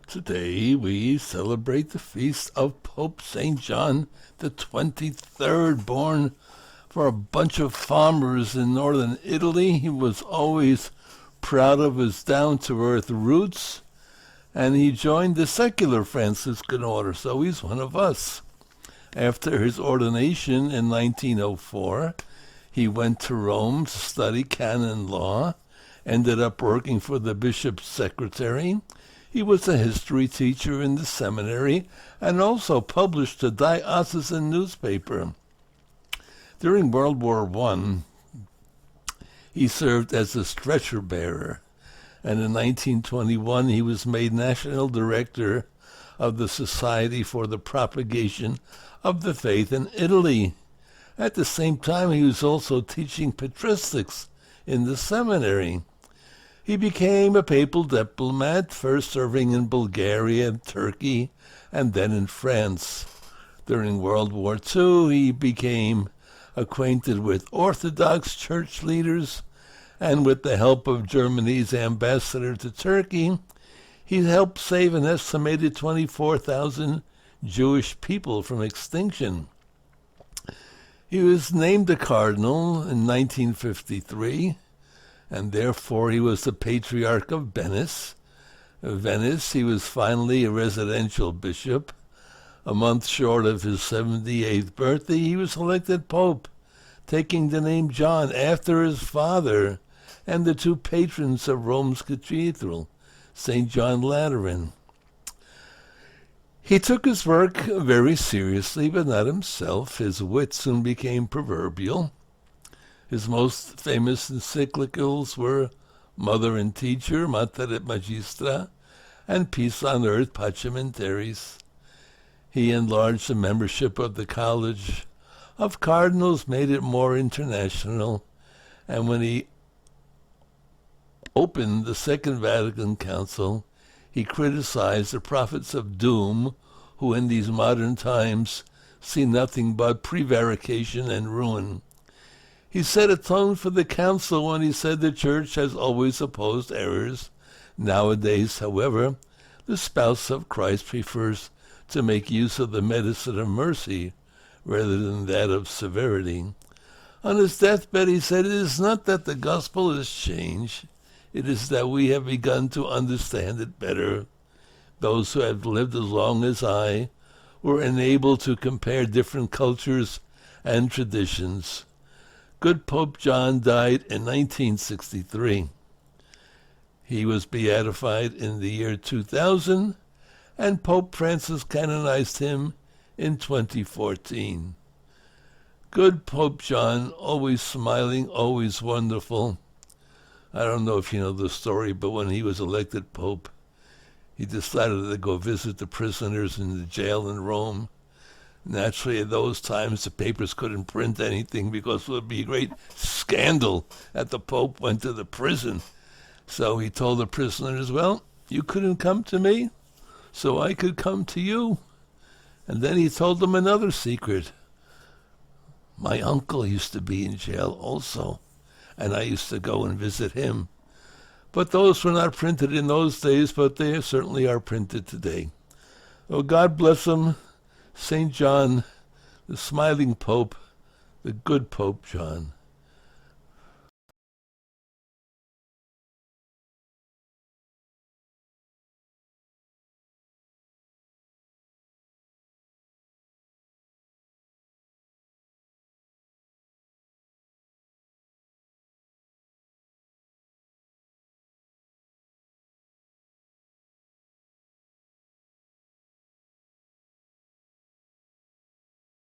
Today we celebrate the feast of Pope St. John the 23rd, born for a bunch of farmers in northern Italy. He was always proud of his down-to-earth roots, and he joined the secular Franciscan order, so he's one of us. After his ordination in 1904, he went to Rome to study canon law, ended up working for the bishop's secretary. He was a history teacher in the seminary and also published a diocesan newspaper. During World War I, he served as a stretcher bearer, and in 1921 he was made national director of the Society for the Propagation of the Faith in Italy. At the same time, he was also teaching patristics in the seminary. He became a papal diplomat, first serving in Bulgaria and Turkey, and then in France. During World War II, he became acquainted with Orthodox church leaders, and with the help of Germany's ambassador to Turkey, he helped save an estimated 24,000 Jewish people from extinction. He was named a cardinal in 1953, and therefore he was the Patriarch of Venice. He was finally a residential bishop. A month short of his 78th birthday, he was elected Pope, taking the name John after his father and the two patrons of Rome's cathedral, St. John Lateran. He took his work very seriously, but not himself. His wit soon became proverbial. His most famous encyclicals were Mother and Teacher, Mater et Magistra, and Peace on Earth, Pacem in Terris. He enlarged the membership of the College of Cardinals, made it more international, and when he opened the Second Vatican Council, he criticized the prophets of doom, who in these modern times see nothing but prevarication and ruin. He set a tone for the council when he said the Church has always opposed errors. Nowadays, however, the spouse of Christ prefers to make use of the medicine of mercy rather than that of severity. On his deathbed, he said, "It is not that the gospel has changed. It is that we have begun to understand it better. Those who have lived as long as I were enabled to compare different cultures and traditions." Good Pope John died in 1963. He was beatified in the year 2000, and Pope Francis canonized him in 2014. Good Pope John, always smiling, always wonderful. I don't know if you know the story, but when he was elected Pope, he decided to go visit the prisoners in the jail in Rome. Naturally, in those times, the papers couldn't print anything because it would be a great scandal that the Pope went to the prison. So he told the prisoners, "Well, you couldn't come to me, so I could come to you." And then he told them another secret. "My uncle used to be in jail also, and I used to go and visit him." But those were not printed in those days, but they certainly are printed today. Oh, God bless him. St. John, the smiling Pope, the good Pope John.